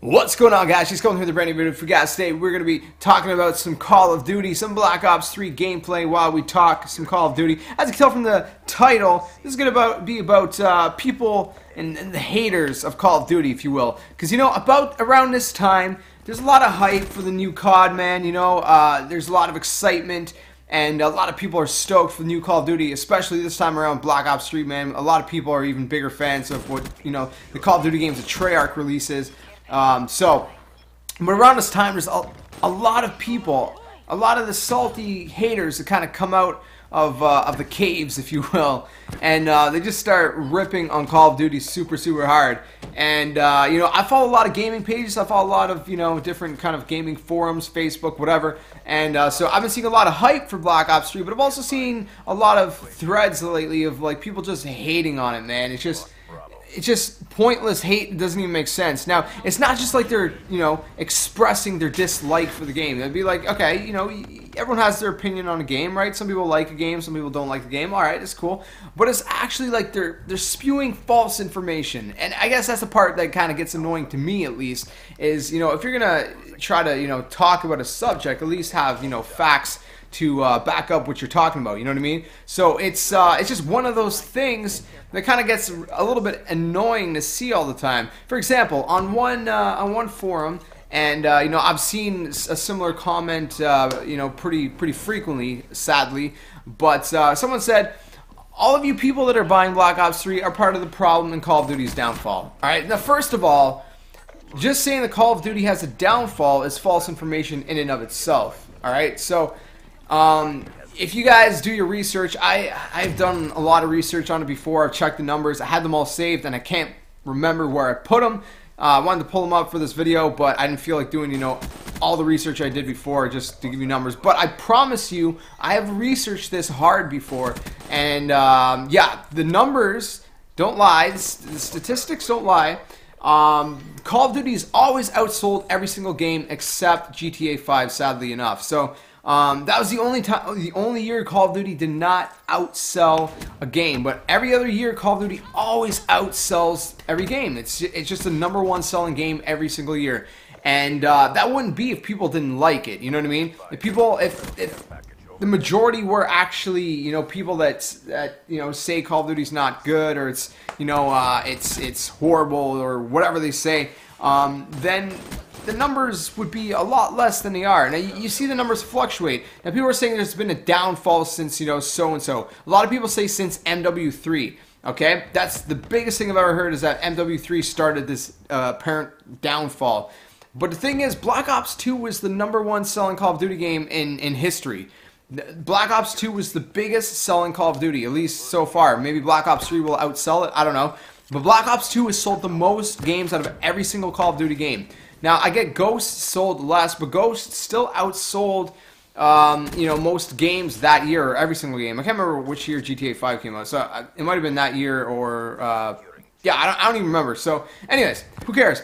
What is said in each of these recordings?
What's going on, guys? JSkeleton here with a brand new video for you guys. Today we're going to be talking about some Call of Duty, some Black Ops 3 gameplay while we talk some Call of Duty. As you can tell from the title, this is going to be about people and the haters of Call of Duty, if you will. Because, you know, around this time, there's a lot of hype for the new COD, man. You know, there's a lot of excitement. And a lot of people are stoked for the new Call of Duty, especially this time around Black Ops 3, man. A lot of people are even bigger fans of what, you know, the Call of Duty games, the Treyarch releases. But around this time, there's a lot of people, a lot of the salty haters that kind of come out of the caves, if you will, and they just start ripping on Call of Duty super hard. And you know, I follow a lot of gaming pages, I follow a lot of, you know, different kind of gaming forums, Facebook, whatever, and so I've been seeing a lot of hype for Black Ops 3, but I've also seen a lot of threads lately of like people just hating on it, man. It's just pointless hate. It doesn't even make sense. Now, it's not just like they're, you know, expressing their dislike for the game. It'd be like, okay, you know, everyone has their opinion on a game, right? Some people like a game, some people don't like the game. All right, that's cool. But it's actually like they're spewing false information. And I guess that's the part that kind of gets annoying to me, at least, is, you know, if you're going to try to, you know, talk about a subject, at least have, you know, facts to back up what you're talking about, you know what I mean? So it's just one of those things that kind of gets a little bit annoying to see all the time. For example, on one forum, and you know, I've seen a similar comment, you know, pretty frequently, sadly. But someone said, all of you people that are buying Black Ops 3 are part of the problem in Call of Duty's downfall. All right, now first of all, just saying that Call of Duty has a downfall is false information in and of itself. All right, so. If you guys do your research, I've done a lot of research on it before. I've checked the numbers. I had them all saved, and I can't remember where I put them. I wanted to pull them up for this video, but I didn't feel like doing, you know, all the research I did before just to give you numbers. But I promise you, I have researched this hard before, and yeah, the numbers don't lie. The statistics don't lie. Call of Duty has always outsold every single game except GTA 5, sadly enough. So. That was the only year Call of Duty did not outsell a game, but every other year Call of Duty always outsells every game. It's just the #1 selling game every single year, and that wouldn't be if people didn't like it. You know what I mean? If the majority were actually, you know, people that you know, say Call of Duty's not good, or it's, you know, it's horrible, or whatever they say, then the numbers would be a lot less than they are. Now, you see the numbers fluctuate. Now, people are saying there's been a downfall since, you know, so-and-so. A lot of people say since MW3, okay? That's the biggest thing I've ever heard, is that MW3 started this apparent downfall. But the thing is, Black Ops 2 was the #1 selling Call of Duty game in history. Black Ops 2 was the biggest selling Call of Duty, at least so far. Maybe Black Ops 3 will outsell it, I don't know. But Black Ops 2 has sold the most games out of every single Call of Duty game. Now, I get Ghost sold less, but Ghost still outsold, you know, most games that year, or every single game. I can't remember which year GTA 5 came out, so it might have been that year, or, yeah, I don't even remember. So, anyways, who cares?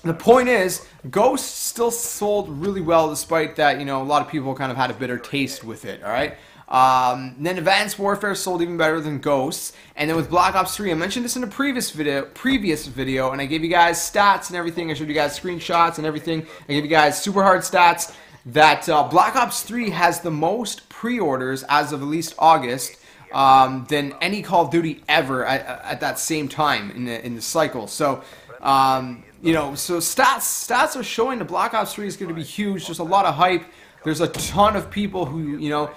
The point is, Ghost still sold really well, despite that, you know, a lot of people kind of had a bitter taste with it, alright? Then Advanced Warfare sold even better than Ghosts, and then with Black Ops 3, I mentioned this in a previous video, and I gave you guys stats and everything. I showed you guys screenshots and everything. I gave you guys super hard stats that Black Ops 3 has the most pre-orders as of at least August than any Call of Duty ever at that same time in the cycle. So. You know, so stats are showing that Black Ops 3 is going to be huge. There's a lot of hype. There's a ton of people who, you know,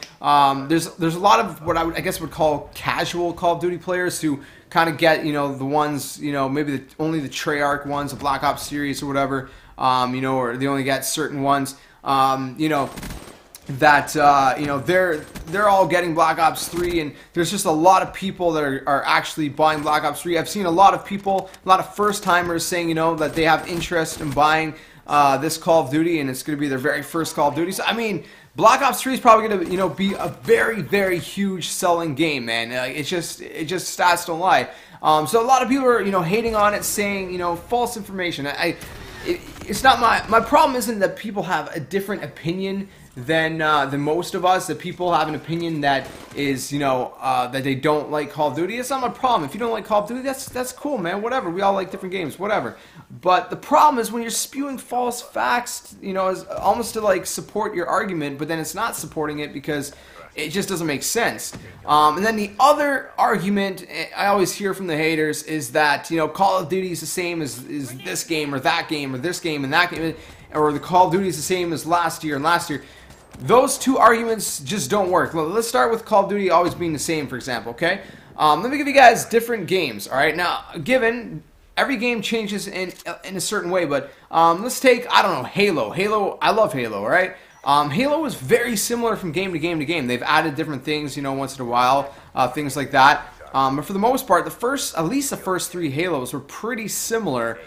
there's a lot of what I guess would call casual Call of Duty players who kind of get, you know, the ones, you know, maybe only the Treyarch ones, the Black Ops series or whatever, you know, or they only get certain ones, you know, that, you know, they're all getting Black Ops 3, and there's just a lot of people that are actually buying Black Ops 3. I've seen a lot of people, a lot of first-timers saying, you know, that they have interest in buying this Call of Duty, and it's going to be their very first Call of Duty. So, I mean, Black Ops 3 is probably going to, you know, be a very huge selling game, man. It just stats don't lie. So a lot of people are, you know, hating on it, saying, you know, false information. it's not my problem isn't that people have a different opinion than most of us. That people have an opinion that is, that they don't like Call of Duty. It's not my problem. If you don't like Call of Duty, that's cool, man. Whatever. We all like different games. Whatever. But the problem is when you're spewing false facts, is almost to like support your argument, but then it's not supporting it because it just doesn't make sense. And then the other argument I always hear from the haters is that, Call of Duty is the same as this game or that game or this game and that game, or the Call of Duty is the same as last year and last year. Those two arguments just don't work. Let's start with Call of Duty always being the same, for example, okay? Let me give you guys different games, all right? Now, given every game changes in a certain way, but let's take, I don't know, Halo. I love Halo, all right? Halo is very similar from game to game to game. They've added different things, once in a while, things like that. But for the most part, at least the first 3 Halos were pretty similar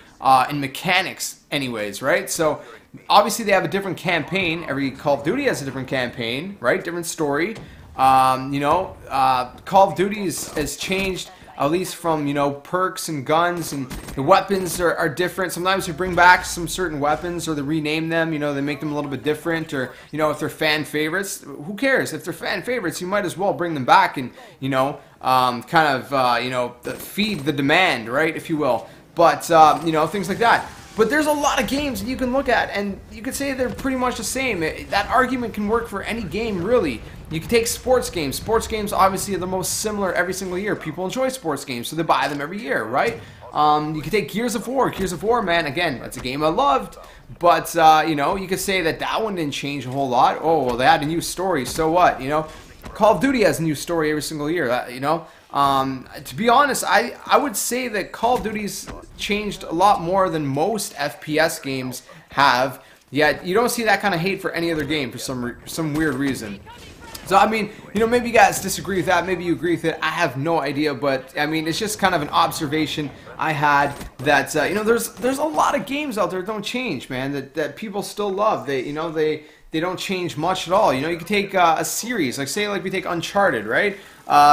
in mechanics anyways, right? So obviously they have a different campaign. Every Call of Duty has a different campaign, right? Different story. Call of Duty has changed, at least from, perks and guns, and the weapons are different. Sometimes they bring back some certain weapons, or they rename them, they make them a little bit different, or, if they're fan favorites, who cares? If they're fan favorites, you might as well bring them back and, feed the demand, right, if you will. But, things like that. But there's a lot of games that you can look at, and you could say they're pretty much the same. That argument can work for any game, really. You can take sports games. Sports games obviously are the most similar every single year. People enjoy sports games, so they buy them every year, right? You can take Gears of War. Gears of War, man, again, that's a game I loved. But, you could say that one didn't change a whole lot. Oh, well, they had a new story, so what, Call of Duty has a new story every single year, to be honest, I would say that Call of Duty's changed a lot more than most FPS games have, yet you don't see that kind of hate for any other game for some weird reason. So, I mean, maybe you guys disagree with that, maybe you agree with it, I have no idea, but, I mean, it's just kind of an observation I had that, there's a lot of games out there that don't change, man, that people still love. They don't change much at all. You could take a series, like we take Uncharted, right?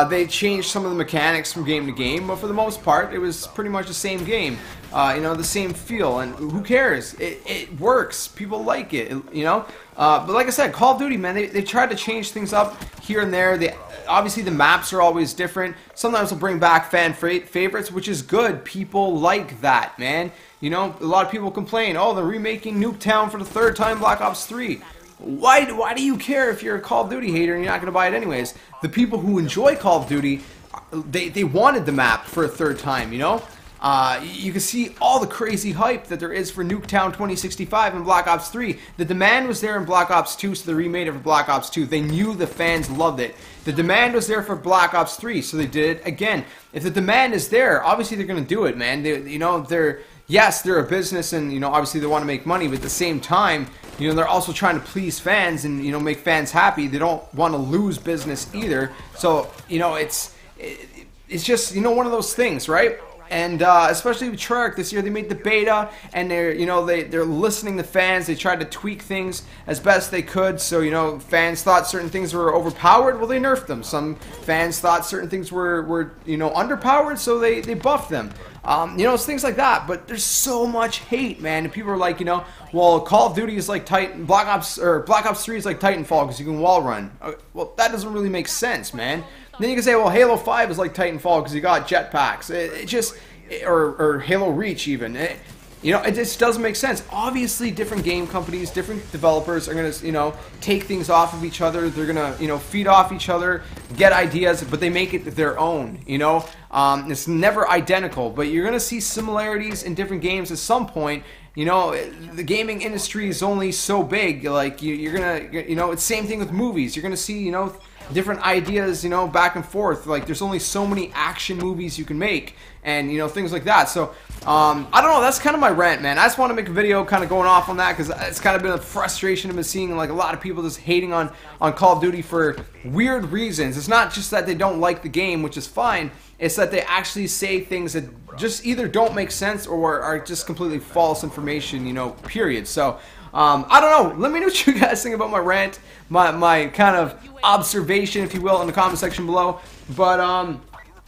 They changed some of the mechanics from game to game, but for the most part, it was pretty much the same game. The same feel, and who cares? It works. People like it, But like I said, Call of Duty, man, they tried to change things up here and there. Obviously, the maps are always different. Sometimes they'll bring back fan favorites, which is good. People like that, man. A lot of people complain, oh, they're remaking Nuketown for the 3rd time, Black Ops 3. Why do you care if you're a Call of Duty hater and you're not going to buy it anyways? The people who enjoy Call of Duty, they wanted the map for a 3rd time, You can see all the crazy hype that there is for Nuketown 2065 and Black Ops 3. The demand was there in Black Ops 2, so they remade it for Black Ops 2. They knew the fans loved it. The demand was there for Black Ops 3, so they did it again. If the demand is there, obviously they're going to do it, man. Yes, they're a business, and obviously they want to make money, but at the same time, they're also trying to please fans and make fans happy. They don't want to lose business either. So it's just one of those things, right? And especially with Treyarch this year, they made the beta, and they're listening to fans. They tried to tweak things as best they could. So fans thought certain things were overpowered. Well, they nerfed them. Some fans thought certain things were underpowered, so they buffed them. It's things like that. But there's so much hate, man. And people are like, well, Call of Duty is like Black Ops 3 is like Titanfall because you can wall run. Well, that doesn't really make sense, man. Then you can say, well, Halo 5 is like Titanfall because you got jetpacks. Or Halo Reach even. It just doesn't make sense. Obviously, different game companies, different developers are going to, take things off of each other. They're going to, feed off each other, get ideas, but they make it their own, It's never identical, but you're going to see similarities in different games at some point. The gaming industry is only so big. Like, you're going to, it's the same thing with movies. You're going to see, different ideas, back and forth. Like, there's only so many action movies you can make, and things like that. So I don't know, that's kind of my rant, man. I just want to make a video kind of going off on that because it's kind of been a frustration I've been seeing, like, a lot of people just hating on Call of Duty for weird reasons. It's not just that they don't like the game, which is fine. It's that they actually say things that just either don't make sense or are just completely false information, period. So I don't know. Let me know what you guys think about my rant, my kind of observation, if you will, in the comment section below. But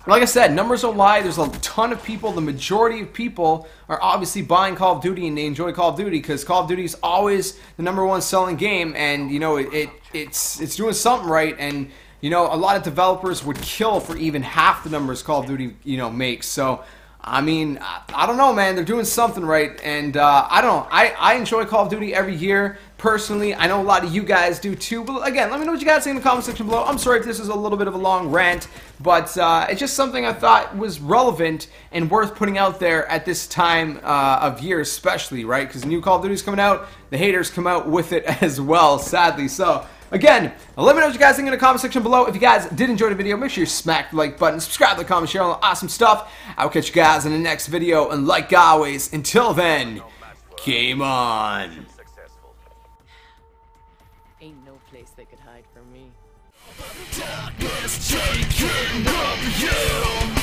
Like I said, numbers don't lie. There's a ton of people. The majority of people are obviously buying Call of Duty, and they enjoy Call of Duty because Call of Duty is always the #1 selling game, and you know it's doing something right. And you know, a lot of developers would kill for even half the numbers Call of Duty makes. So I mean, I don't know, man. They're doing something right, and I don't know. I enjoy Call of Duty every year. Personally, I know a lot of you guys do too, but again, let me know what you guys think in the comment section below. I'm sorry if this is a little bit of a long rant, but it's just something I thought was relevant and worth putting out there at this time of year especially, right? Because the new Call of Duty is coming out, the haters come out with it as well, sadly. So, again, let me know what you guys think in the comment section below. If you guys did enjoy the video, make sure you smack the like button, subscribe to the comment, share all the awesome stuff. I'll catch you guys in the next video, and like always, until then, game on. Ain't no place they could hide from me. Darkness taking over you.